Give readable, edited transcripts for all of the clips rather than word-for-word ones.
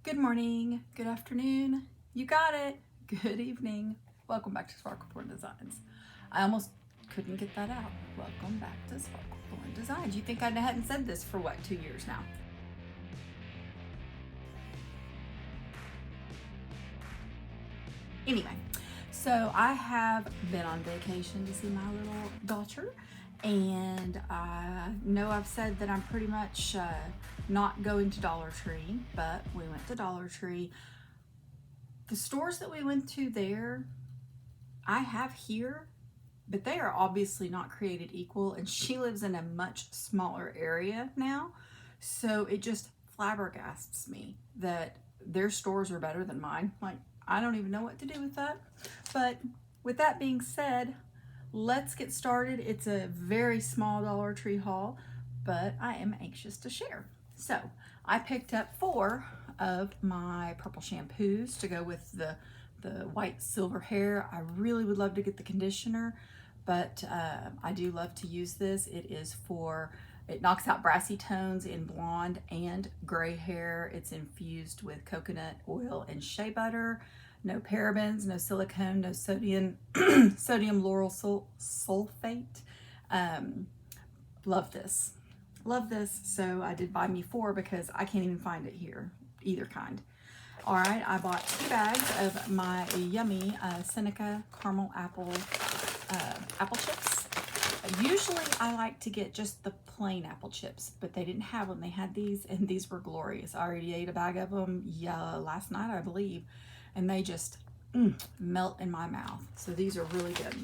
Good morning, good afternoon, you got it, good evening. Welcome back to Sparklethorn Designs. I almost couldn't get that out. Welcome back to Sparklethorn Designs. You think I hadn't said this for what, 2 years now? Anyway, so I have been on vacation to see my little daughter, and I know I've said that I'm pretty much not going to Dollar Tree, but we went to Dollar Tree. The stores that we went to there, I have here, but they are obviously not created equal, and she lives in a much smaller area now, so it just flabbergasts me that their stores are better than mine. Like, I don't even know what to do with that. But with that being said, let's get started. It's a very small Dollar Tree haul, but I am anxious to share. So I picked up 4 of my purple shampoos to go with the white silver hair. I really would love to get the conditioner, but I do love to use this. It knocks out brassy tones in blonde and gray hair. It's infused with coconut oil and shea butter. No parabens, no silicone, no sodium, sodium lauryl sulfate. Love this. Love this. So I did buy me 4 because I can't even find it here, either kind. All right, I bought 2 bags of my yummy Seneca caramel apple chips. Usually I like to get just the plain apple chips, but they didn't have them. They had these, and these were glorious. I already ate a bag of them last night, I believe, and they just melt in my mouth. So these are really good.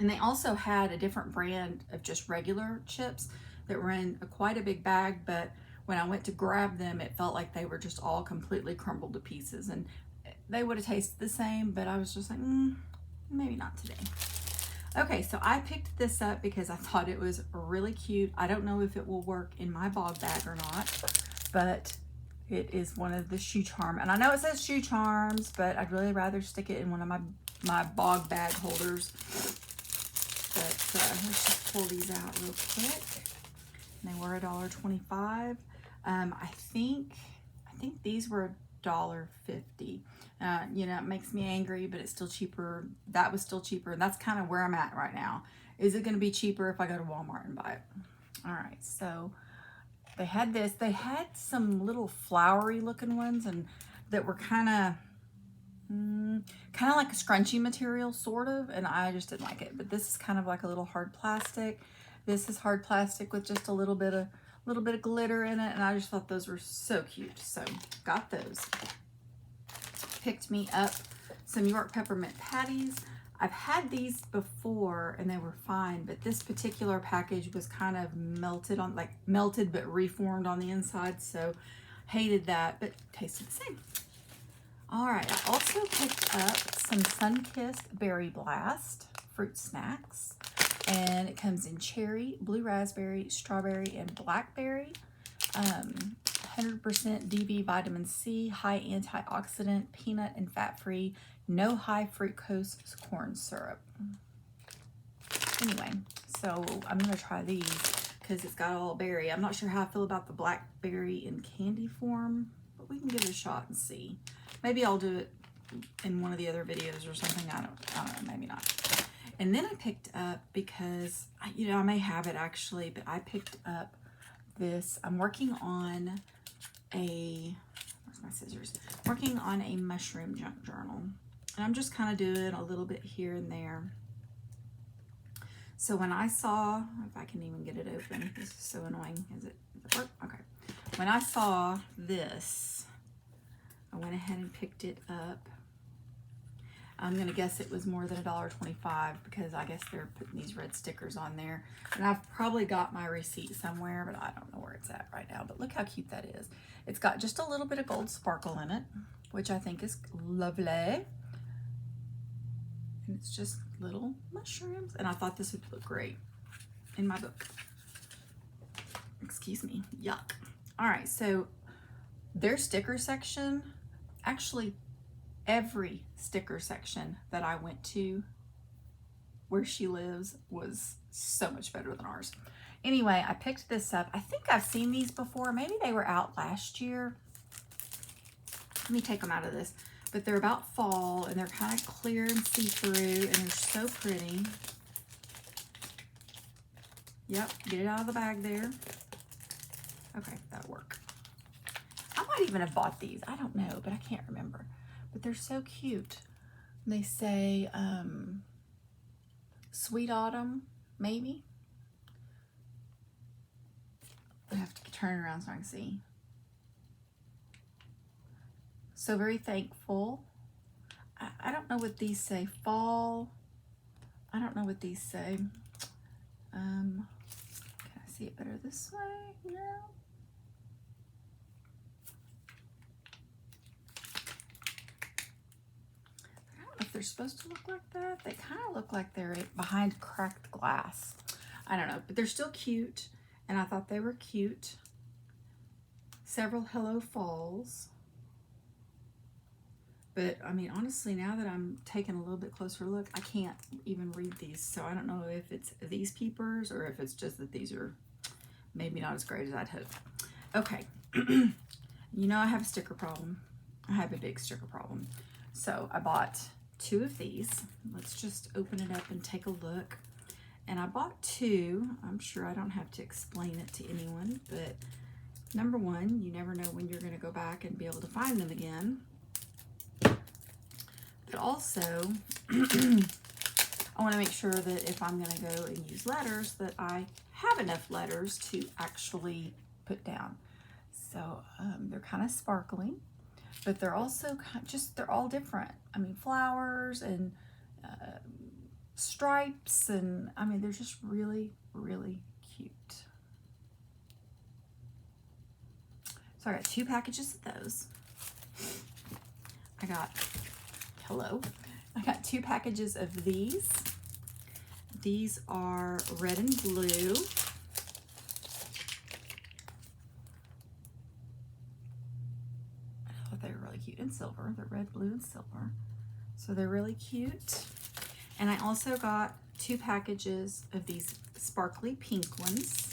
And they also had a different brand of just regular chips that were in quite a big bag, but when I went to grab them, it felt like they were just all completely crumbled to pieces, and they would have tasted the same, but I was just like, maybe not today. Okay, so I picked this up because I thought it was really cute. I don't know if it will work in my bog bag or not, but it is one of the shoe charm. And I know it says shoe charms, but I'd really rather stick it in one of my bog bag holders. But let's just pull these out real quick. And they were $1.25. I think these were $1.50. You know, it makes me angry, but it's still cheaper. That was still cheaper, and that's kind of where I'm at right now. Is it going to be cheaper if I go to Walmart and buy it? All right, so they had this. They had some little flowery looking ones, and that were kind of like a scrunchy material, sort of, and I just didn't like it. But this is kind of like a little hard plastic. This is hard plastic with just a little bit of glitter in it, and I just thought those were so cute. So got those. Picked me up some York peppermint patties. I've had these before and they were fine, but this particular package was kind of melted but reformed on the inside, so hated that, but tasted the same. All right, I also picked up some Sunkissed Berry Blast fruit snacks, and it comes in cherry, blue raspberry, strawberry, and blackberry. 100% DB vitamin C, high antioxidant, peanut and fat-free, no high fructose corn syrup. Anyway, so I'm gonna try these because it's got all berry. I'm not sure how I feel about the blackberry in candy form, but we can give it a shot and see. Maybe I'll do it in one of the other videos or something. I don't know, maybe not. And then I picked up, because I may have it actually, but I picked up this. I'm working on where's my scissors? Working on a mushroom junk journal, and I'm just kind of doing a little bit here and there. So when I saw, if I can even get it open, this is so annoying. Does it work? Okay. When I saw this, I went ahead and picked it up. I'm gonna guess it was more than $1.25 because I guess they're putting these red stickers on there. And I've probably got my receipt somewhere, but I don't know where it's at right now. But look how cute that is. It's got just a little bit of gold sparkle in it, which I think is lovely. And it's just little mushrooms. And I thought this would look great in my book. Excuse me, yuck. All right, so their sticker section, actually every sticker section that I went to where she lives was so much better than ours. Anyway, I picked this up. I think I've seen these before. Maybe they were out last year. Let me take them out of this. But they're about fall, and they're kind of clear and see-through, and they're so pretty. Yep, get it out of the bag there. Okay, that'll work. I might even have bought these. I don't know, but I can't remember. But they're so cute. They say Sweet Autumn, maybe. I have to turn around so I can see. So very thankful. I don't know what these say. Fall. I don't know what these say. Can I see it better this way? No. I don't know if they're supposed to look like that. They kind of look like they're behind cracked glass. I don't know, but they're still cute, and I thought they were cute. Several Hello Falls. But, I mean, honestly, now that I'm taking a little bit closer look, I can't even read these. So I don't know if it's these peepers or if it's just that these are maybe not as great as I'd hoped. Okay. You know I have a sticker problem. I have a big sticker problem. So I bought 2 of these. Let's just open it up and take a look. And I bought 2. I'm sure I don't have to explain it to anyone. But number 1, you never know when you're going to go back and be able to find them again. But also, I want to make sure that if I'm going to go and use letters, that I have enough letters to actually put down. So they're kind of sparkly, but they're also they're all different. I mean, flowers and stripes, and I mean, they're just really, really cute. So I got 2 packages of those. I got 2 packages of these. These are red and blue. I thought they were really cute. And silver. They're red, blue, and silver. So they're really cute. And I also got 2 packages of these sparkly pink ones.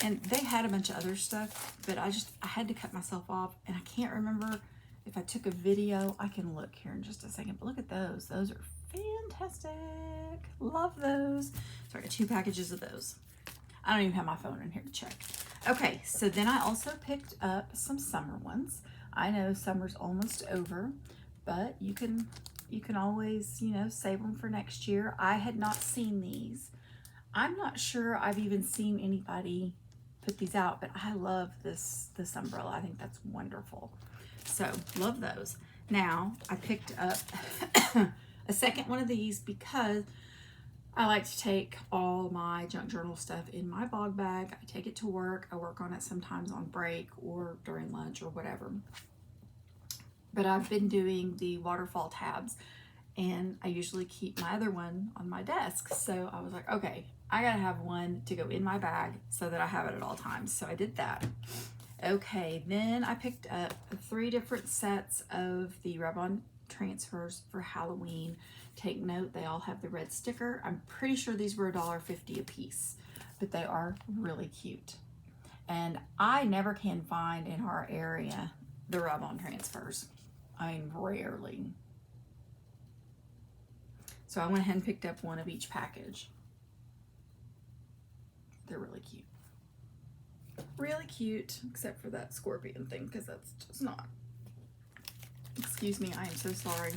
And they had a bunch of other stuff, but I had to cut myself off, and I can't remember if I took a video. I can look here in just a second, but look at those. Those are fantastic. Love those. So I got 2 packages of those. I don't even have my phone in here to check. Okay, so then I also picked up some summer ones. I know summer's almost over, but you can always, you know, save them for next year. I had not seen these. I'm not sure I've even seen anybody put these out, but I love this umbrella. I think that's wonderful. So, love those. Now, I picked up a second one of these because I like to take all my junk journal stuff in my bog bag. I take it to work. I work on it sometimes on break or during lunch or whatever. But I've been doing the waterfall tabs, and I usually keep my other one on my desk. So I was like, okay, I gotta have one to go in my bag so that I have it at all times. So I did that. Okay, then I picked up 3 different sets of the rub-on transfers for Halloween. Take note, they all have the red sticker. I'm pretty sure these were $1.50 a piece, but they are really cute. And I never can find in our area the rub-on transfers. I mean, rarely. So I went ahead and picked up 1 of each package. They're really cute. Really cute, except for that scorpion thing, because that's just not. Excuse me, I am so sorry.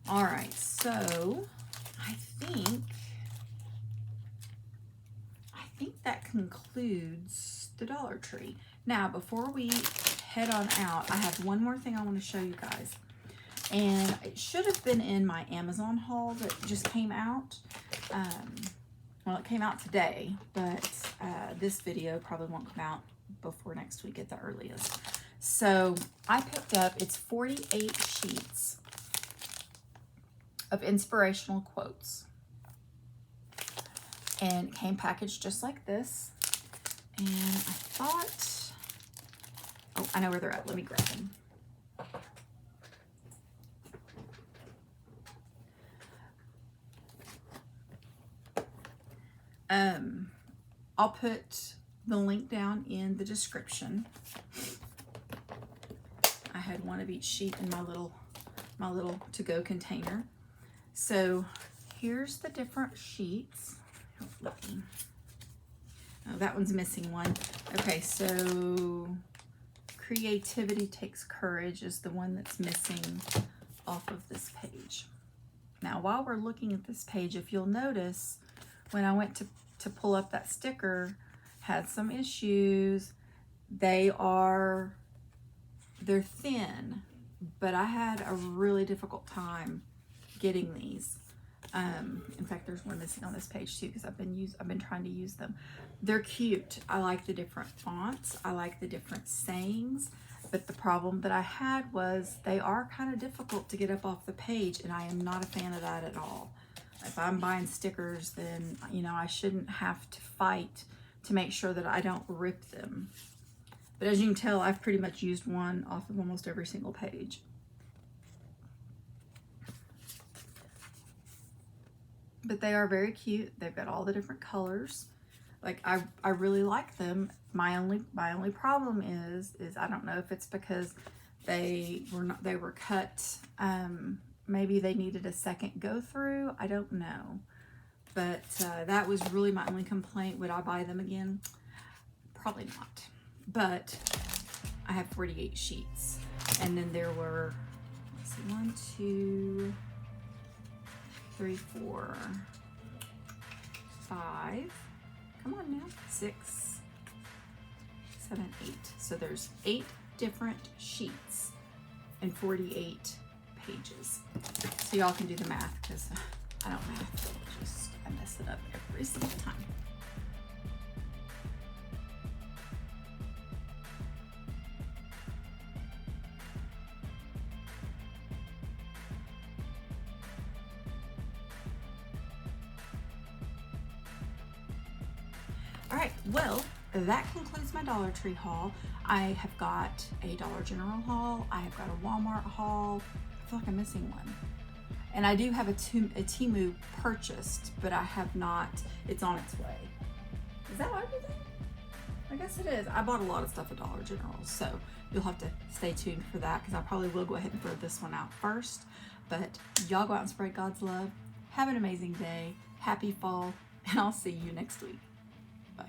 All right, so I think that concludes the Dollar Tree. Now, before we head on out, I have one more thing I want to show you guys. And it should have been in my Amazon haul that just came out. Well, it came out today, but this video probably won't come out before next week at the earliest. So I picked up, it's 48 sheets of inspirational quotes. And it came packaged just like this. And I thought, oh, I know where they're at. Let me grab them. I'll put the link down in the description. I had one of each sheet in my little to-go container. So here's the different sheets. Oh, that one's missing one. Okay, so Creativity Takes Courage is the one that's missing off of this page. Now, while we're looking at this page, if you'll notice, when I went to pull up that sticker, had some issues. They're thin, but I had a really difficult time getting these. In fact, there's one missing on this page too, because I've been trying to use them. They're cute. I like the different fonts. I like the different sayings, but the problem that I had was they are kind of difficult to get up off the page, and I am not a fan of that at all. If I'm buying stickers, then, you know, I shouldn't have to fight to make sure that I don't rip them. But as you can tell, I've pretty much used one off of almost every single page. But they are very cute. They've got all the different colors. Like, I really like them. My only problem is I don't know if it's because they were cut. Maybe they needed a second go through. I don't know. But that was really my only complaint. Would I buy them again? Probably not. But I have 48 sheets. And then there were, let's see, 1, 2, 3, 4, 5. Come on now. 6, 7, 8. So there's 8 different sheets and 48 pages. So y'all can do the math, because I don't math. I mess it up every single time. All right, well, that concludes my Dollar Tree haul. I have got a Dollar General haul. I have got a Walmart haul. I feel like I'm missing one. And I do have a Temu purchased, but I have not. It's on its way. Is that everything? I guess it is. I bought a lot of stuff at Dollar General, so you'll have to stay tuned for that, because I probably will go ahead and throw this one out first. But y'all go out and spread God's love. Have an amazing day. Happy fall, and I'll see you next week. Bye.